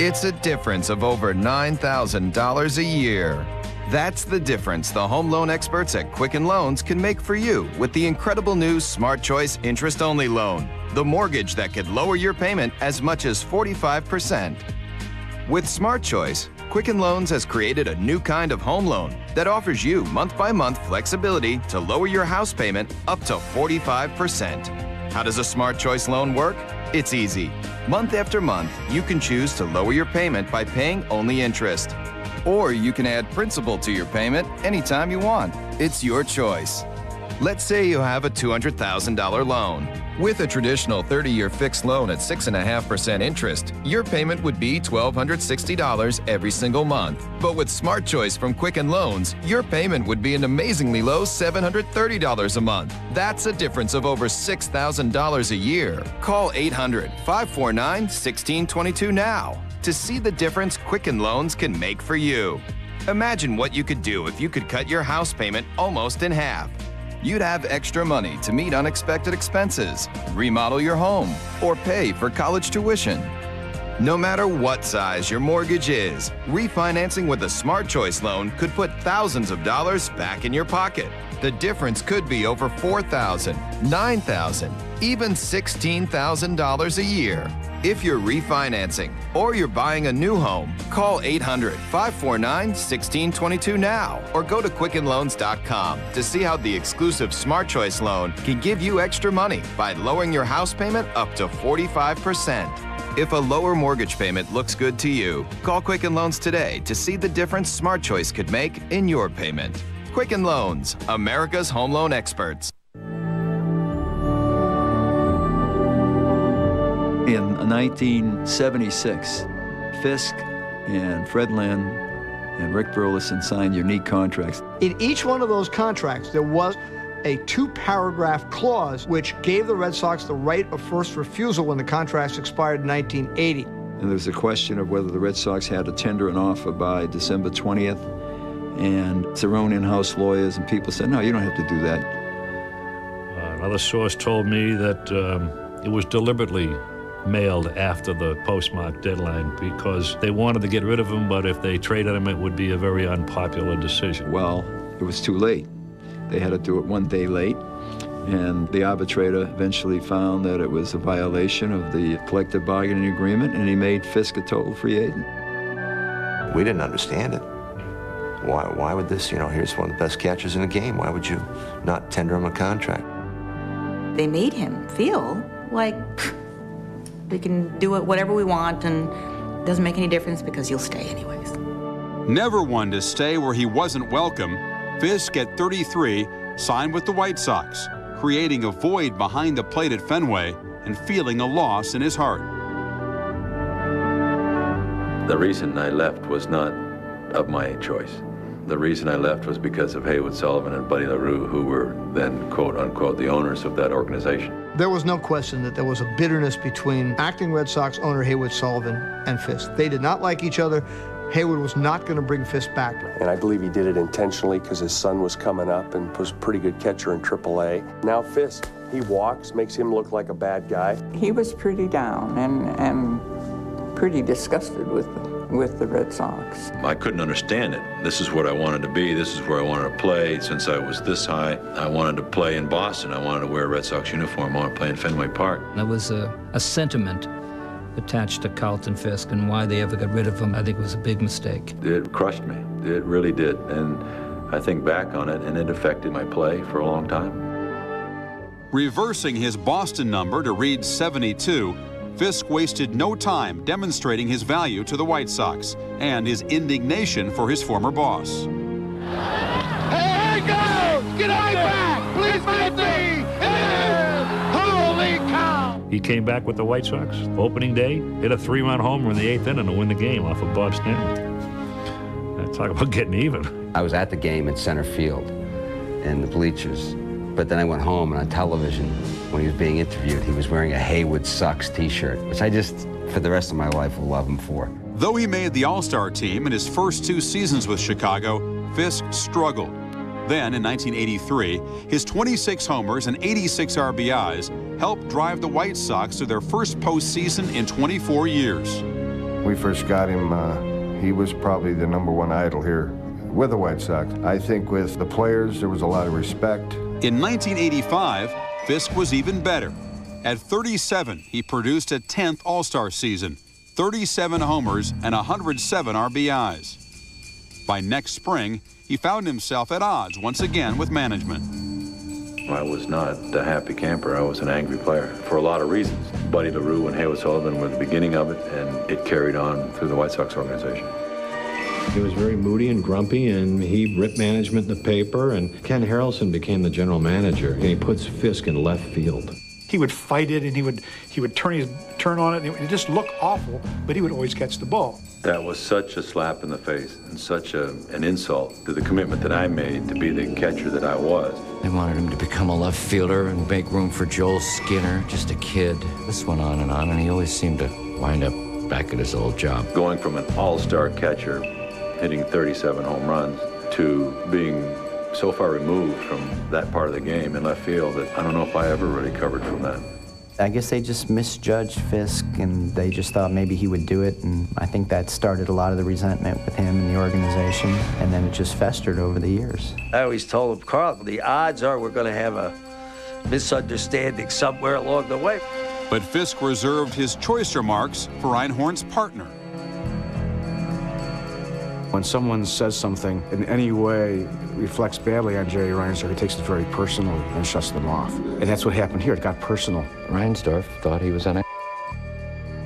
It's a difference of over $9,000 a year. That's the difference the home loan experts at Quicken Loans can make for you with the incredible new Smart Choice interest-only loan, the mortgage that could lower your payment as much as 45%. With Smart Choice, Quicken Loans has created a new kind of home loan that offers you month-by-month flexibility to lower your house payment up to 45%. How does a Smart Choice loan work? It's easy. Month after month, you can choose to lower your payment by paying only interest. Or you can add principal to your payment anytime you want. It's your choice. Let's say you have a $200,000 loan. With a traditional 30-year fixed loan at 6.5% interest, your payment would be $1,260 every single month. But with Smart Choice from Quicken Loans, your payment would be an amazingly low $730 a month. That's a difference of over $6,000 a year. Call 800-549-1622 now to see the difference Quicken Loans can make for you. Imagine what you could do if you could cut your house payment almost in half. You'd have extra money to meet unexpected expenses, remodel your home, or pay for college tuition. No matter what size your mortgage is, refinancing with a Smart Choice loan could put thousands of dollars back in your pocket. The difference could be over $4,000, $9,000, even $16,000 a year. If you're refinancing or you're buying a new home, call 800-549-1622 now or go to QuickenLoans.com to see how the exclusive Smart Choice loan can give you extra money by lowering your house payment up to 45%. If a lower mortgage payment looks good to you, call Quicken Loans today to see the difference Smart Choice could make in your payment. Quicken Loans, America's home loan experts. In 1976, Fisk and Fred Lynn and Rick Burleson signed unique contracts. In each one of those contracts, there was a 2-paragraph clause which gave the Red Sox the right of first refusal when the contracts expired in 1980. And there was a question of whether the Red Sox had to tender an offer by December 20th. And their own in-house lawyers and people said, no, you don't have to do that. Another source told me that it was deliberately mailed after the postmark deadline because they wanted to get rid of him, but if they traded him, it would be a very unpopular decision. Well, it was too late. They had to do it one day late, and the arbitrator eventually found that it was a violation of the collective bargaining agreement, and he made Fisk a total free agent. We didn't understand it. Why would this, here's one of the best catchers in the game. Why would you not tender him a contract? They made him feel like we can do it whatever we want and it doesn't make any difference because you'll stay anyways. Never one to stay where he wasn't welcome, Fisk at 33 signed with the White Sox, creating a void behind the plate at Fenway and feeling a loss in his heart. The reason I left was not of my choice. The reason I left was because of Haywood Sullivan and Buddy LaRue, who were then, quote unquote, the owners of that organization. There was no question that there was a bitterness between acting Red Sox owner Haywood Sullivan and Fisk. They did not like each other. Haywood was not going to bring Fisk back. And I believe he did it intentionally because his son was coming up and was a pretty good catcher in AAA. Now Fisk, he walks, makes him look like a bad guy. He was pretty down and pretty disgusted with the Red Sox. I couldn't understand it. This is what I wanted to be. This is where I wanted to play. Since I was this high, I wanted to play in Boston. I wanted to wear a Red Sox uniform. I wanted to play in Fenway Park. There was a sentiment attached to Carlton Fisk, and why they ever got rid of him, I think was a big mistake. It crushed me. It really did. And I think back on it, and it affected my play for a long time. Reversing his Boston number to read 72, Fisk wasted no time demonstrating his value to the White Sox and his indignation for his former boss. Hey, go! Get right back! Please, Matthew! Holy cow! He came back with the White Sox. Opening day, hit a 3-run homer in the 8th inning to win the game off of Bob Stanley. Talk about getting even. I was at the game in center field in the bleachers. But then I went home, and on television, when he was being interviewed, he was wearing a Haywood Sucks t-shirt, which I just, for the rest of my life, will love him for. Though he made the All-Star team in his first 2 seasons with Chicago, Fisk struggled. Then, in 1983, his 26 homers and 86 RBIs helped drive the White Sox to their first postseason in 24 years. When we first got him, he was probably the #1 idol here with the White Sox. I think with the players, there was a lot of respect. In 1985, Fisk was even better. At 37, he produced a 10th All-Star season, 37 homers and 107 RBIs. By next spring, he found himself at odds once again with management. I was not a happy camper. I was an angry player for a lot of reasons. Buddy LaRue and Haywood Sullivan were the beginning of it, and it carried on through the White Sox organization. He was very moody and grumpy, and he ripped management in the paper, and Ken Harrelson became the general manager, and he puts Fisk in left field. He would fight it, and he would turn on it, and it would just look awful, but he would always catch the ball. That was such a slap in the face and such an insult to the commitment that I made to be the catcher that I was. They wanted him to become a left fielder and make room for Joel Skinner, just a kid. This went on, and he always seemed to wind up back at his old job. Going from an all-star catcher, hitting 37 home runs, to being so far removed from that part of the game in left field that I don't know if I ever really recovered from that. I guess they just misjudged Fisk, and they just thought maybe he would do it, and I think that started a lot of the resentment with him and the organization, and then it just festered over the years. I always told him, Carl, the odds are we're going to have a misunderstanding somewhere along the way. But Fisk reserved his choice remarks for Einhorn's partner. When someone says something in any way reflects badly on Jerry Reinsdorf, he takes it very personally and shuts them off. And that's what happened here. It got personal. Reinsdorf thought he was an...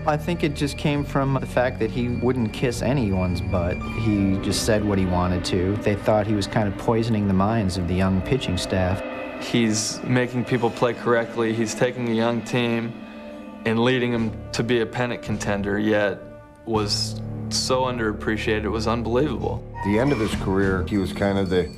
I think it just came from the fact that he wouldn't kiss anyone's butt. He just said what he wanted to. They thought he was kind of poisoning the minds of the young pitching staff. He's making people play correctly. He's taking a young team and leading them to be a pennant contender, yet was so underappreciated, it was unbelievable. At the end of his career, he was kind of the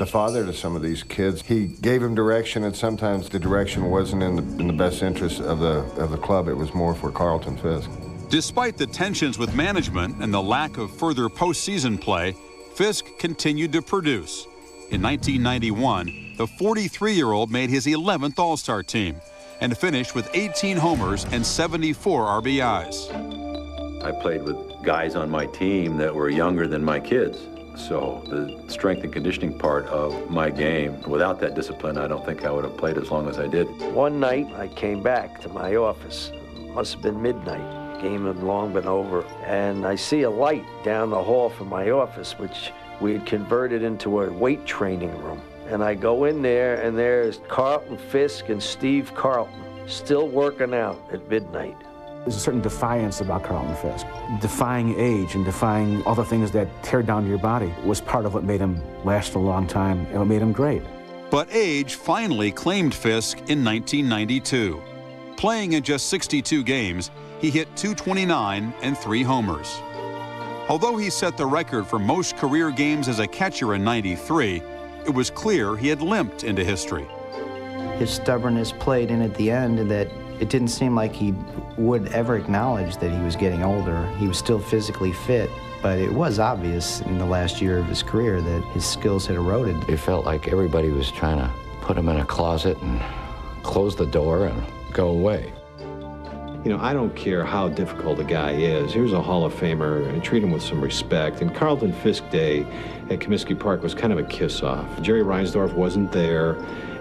father to some of these kids. He gave them direction, and sometimes the direction wasn't in the best interest of the club. It was more for Carlton Fisk. Despite the tensions with management and the lack of further postseason play, Fisk continued to produce. In 1991, the 43-year-old made his 11th All-Star team and finished with 18 homers and 74 RBIs. I played with guys on my team that were younger than my kids. So the strength and conditioning part of my game, without that discipline, I don't think I would have played as long as I did. One night, I came back to my office. Must have been midnight. Game had long been over. And I see a light down the hall from my office, which we had converted into a weight training room. And I go in there, and there's Carlton Fisk and Steve Carlton still working out at midnight. There's a certain defiance about Carlton Fisk. Defying age and defying all the things that tear down your body was part of what made him last a long time and what made him great. But age finally claimed Fisk in 1992. Playing in just 62 games, he hit .229 and 3 homers. Although he set the record for most career games as a catcher in '93, it was clear he had limped into history. His stubbornness played in at the end, and that it didn't seem like he would ever acknowledge that he was getting older. He was still physically fit, but it was obvious in the last year of his career that his skills had eroded. It felt like everybody was trying to put him in a closet and close the door and go away. You know, I don't care how difficult a guy is. Here's a Hall of Famer, and treat him with some respect. And Carlton Fisk Day at Comiskey Park was kind of a kiss-off. Jerry Reinsdorf wasn't there.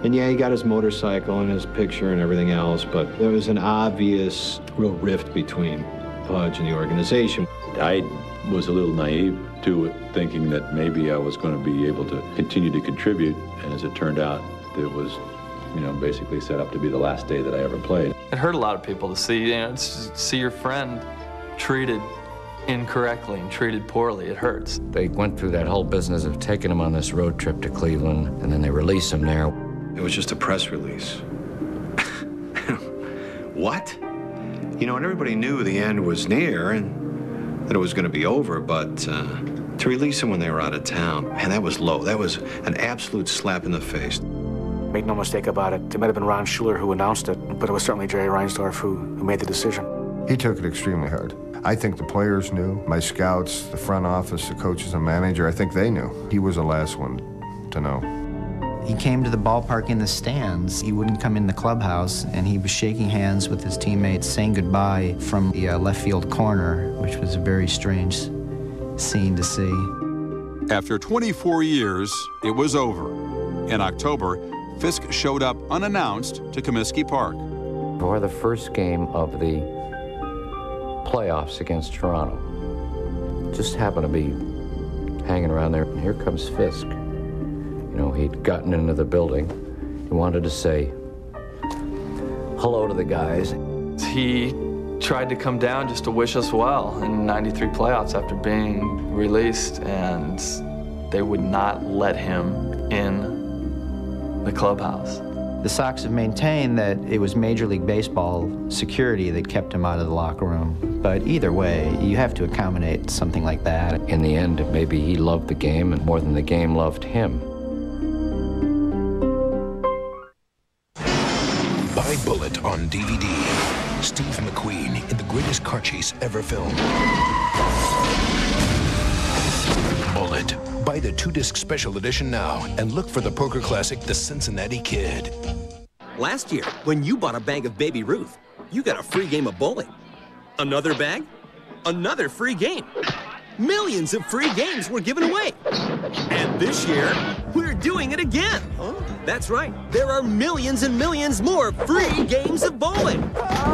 And yeah, he got his motorcycle and his picture and everything else, but there was an obvious real rift between Pudge and the organization. I was a little naive to it, thinking that maybe I was going to be able to continue to contribute, and as it turned out, it was, you know, basically set up to be the last day that I ever played. It hurt a lot of people to see, see your friend treated incorrectly and treated poorly. It hurts. They went through that whole business of taking him on this road trip to Cleveland, and then they release him there. It was just a press release. What? You know, and everybody knew the end was near and that it was going to be over, but to release him when they were out of town, man, that was low. That was an absolute slap in the face. Make no mistake about it, it might have been Ron Schuler who announced it, but it was certainly Jerry Reinsdorf who made the decision. He took it extremely hard. I think the players knew, my scouts, the front office, the coaches and manager, I think they knew. He was the last one to know. He came to the ballpark in the stands. He wouldn't come in the clubhouse, and he was shaking hands with his teammates, saying goodbye from the left field corner, which was a very strange scene to see. After 24 years, it was over. In October, Fisk showed up unannounced to Comiskey Park. For the first game of the playoffs against Toronto, just happened to be hanging around there, and here comes Fisk. You know, he'd gotten into the building. He wanted to say hello to the guys. He tried to come down just to wish us well in '93 playoffs after being released, and they would not let him in the clubhouse. The Sox have maintained that it was Major League Baseball security that kept him out of the locker room. But either way, you have to accommodate something like that. In the end, maybe he loved the game and more than the game loved him. Buy Bullet on DVD. Steve McQueen in the greatest car chase ever filmed. Bullet. Buy the 2-disc special edition now and look for the poker classic, The Cincinnati Kid. Last year, when you bought a bag of Baby Ruth, you got a free game of bowling. Another bag? Another free game. Millions of free games were given away. And this year, We're doing it again. That's right. There are millions and millions more free games of bowling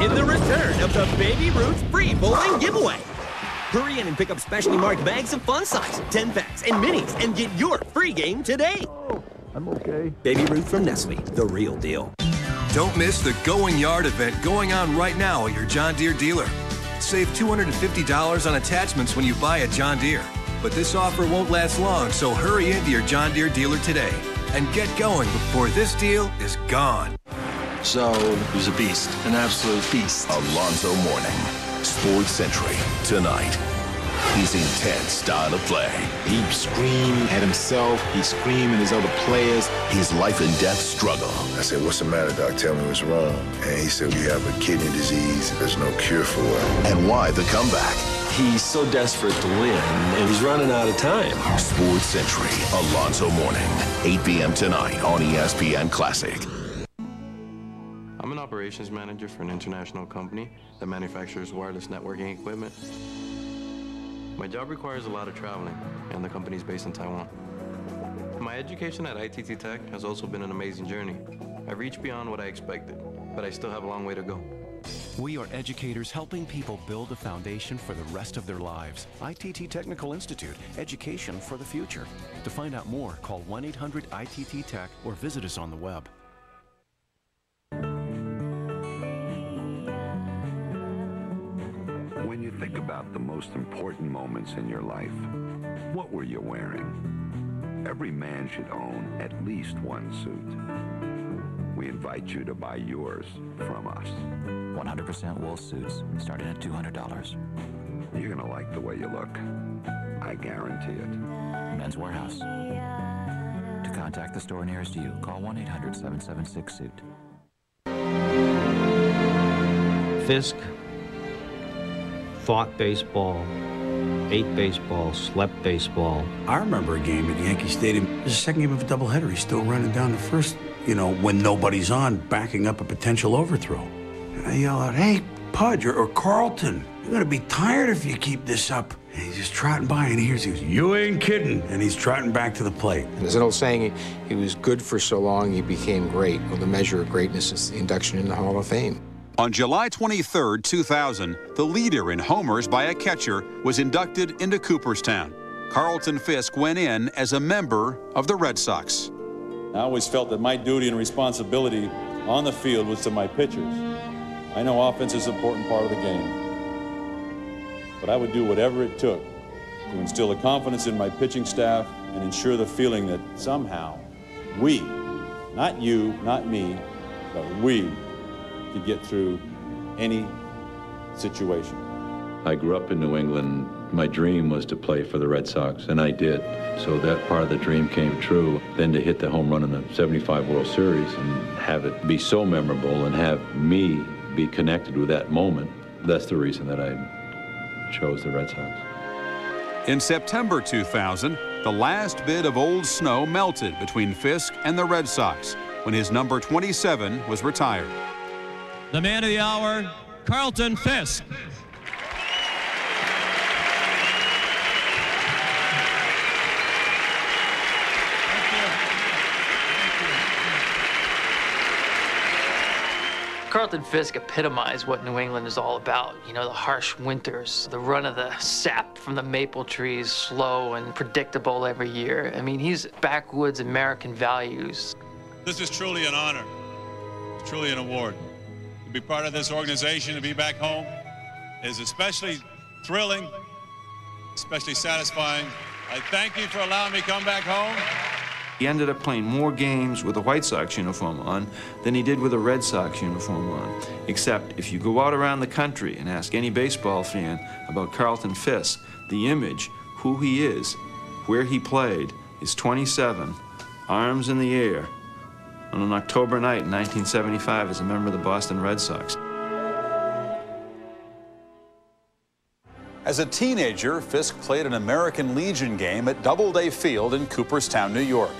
in the return of the Baby Ruth Free Bowling Giveaway. Hurry in and pick up specially marked bags of fun size, 10 packs, and minis, and get your free game today. I'm okay. Baby Ruth from Nestle, the real deal. Don't miss the Going Yard event going on right now at your John Deere dealer. Save $250 on attachments when you buy a John Deere. But this offer won't last long, so hurry into your John Deere dealer today and get going before this deal is gone. So, he was a beast, an absolute beast. Alonzo Mourning, Sports Century, tonight. His intense style of play. He screamed at himself. He screamed at his other players. His life and death struggle. I said, "What's the matter, doc? Tell me what's wrong." And he said, "You have a kidney disease. There's no cure for it." And why the comeback? He's so desperate to win, and he's running out of time. Sports Century, Alonzo Mourning, 8 p.m. tonight on ESPN Classic. I'm an operations manager for an international company that manufactures wireless networking equipment. My job requires a lot of traveling, and the company is based in Taiwan. My education at ITT Tech has also been an amazing journey. I've reached beyond what I expected, but I still have a long way to go. We are educators helping people build a foundation for the rest of their lives. ITT Technical Institute, education for the future. To find out more, call 1-800-ITT-TECH or visit us on the web. When you think about the most important moments in your life, what were you wearing? Every man should own at least one suit. We invite you to buy yours from us. 100% wool suits, starting at $200. You're gonna like the way you look. I guarantee it. Men's Warehouse. To contact the store nearest you, call 1-800-776-SUIT. Fisk fought baseball, ate baseball, slept baseball. I remember a game at Yankee Stadium. It was the second game of a doubleheader. He's still running down the first, when nobody's on, backing up a potential overthrow. And I yell out, "Hey, Pudge or Carlton, you're gonna be tired if you keep this up." And he's just trotting by, and he goes, "You ain't kidding." And he's trotting back to the plate. There's an old saying, he was good for so long, he became great. Well, the measure of greatness is the induction in the Hall of Fame. On July 23, 2000, the leader in homers by a catcher was inducted into Cooperstown. Carlton Fisk went in as a member of the Red Sox. I always felt that my duty and responsibility on the field was to my pitchers. I know offense is an important part of the game, but I would do whatever it took to instill the confidence in my pitching staff and ensure the feeling that somehow we, not you, not me, but we, could get through any situation. I grew up in New England. My dream was to play for the Red Sox, and I did. So that part of the dream came true. Then to hit the home run in the '75 World Series and have it be so memorable and have me be connected with that moment, that's the reason that I chose the Red Sox. In September 2000, the last bit of old snow melted between Fisk and the Red Sox when his number 27 was retired. The man of the hour, Carlton Fisk. Carlton Fisk epitomized what New England is all about. The harsh winters, the run of the sap from the maple trees, slow and predictable every year. I mean, he's backwoods American values. This is truly an honor. It's truly an award. To be part of this organization, to be back home, is especially thrilling, especially satisfying. I thank you for allowing me to come back home. He ended up playing more games with a White Sox uniform on than he did with a Red Sox uniform on. Except if you go out around the country and ask any baseball fan about Carlton Fisk, the image, who he is, where he played, is 27, arms in the air, on an October night in 1975 as a member of the Boston Red Sox. As a teenager, Fisk played an American Legion game at Doubleday Field in Cooperstown, New York.